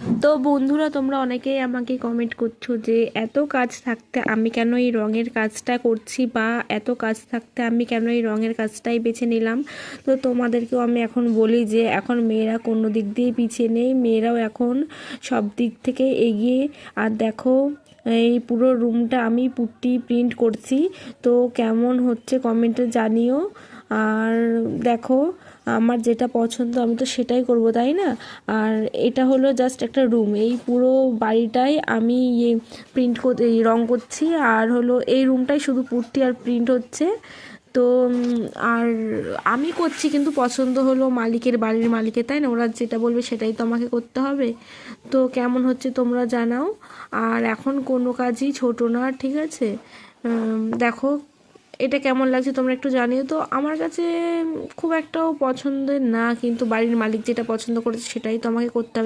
তো বন্ধুরা, তোমরা অনেকেই আমাকে কমেন্ট করছো যে এত কাজ থাকতে আমি কেন এই রঙের কাজটা করছি, বা এত কাজ থাকতে আমি কেন এই রঙের কাজটাই বেছে নিলাম। তো তোমাদেরকেও আমি এখন বলি যে এখন মেয়েরা কোনো দিক দিয়ে পিছিয়ে নেই, মেয়েরাও এখন সব দিক থেকে এগিয়ে। আর দেখো, এই পুরো রুমটা আমি পুট্টি প্রিন্ট করছি। তো কেমন হচ্ছে কমেন্টে জানিও। আর দেখো, আমার যেটা পছন্দ আমি তো সেটাই করব, তাই না? আর এটা হলো জাস্ট একটা রুম, এই পুরো বাড়িটাই আমি প্রিন্ট করতে রং করছি। আর হলো এই রুমটাই শুধু পুট্টি আর প্রিন্ট হচ্ছে। তো আর আমি করছি, কিন্তু পছন্দ হলো মালিকের, বাড়ির মালিকের, তাই না? ওরা যেটা বলবে সেটাই তো আমাকে করতে হবে। তো কেমন হচ্ছে তোমরা জানাও। আর এখন কোনো কাজই ছোট না, ঠিক আছে? দেখো, এটা কেমন লাগছে তোমরা একটু জানিও তো। আমার কাছে খুব একটাও পছন্দের না, কিন্তু বাড়ির মালিক যেটা পছন্দ করেছে সেটাই তো আমাকে করতে হবে।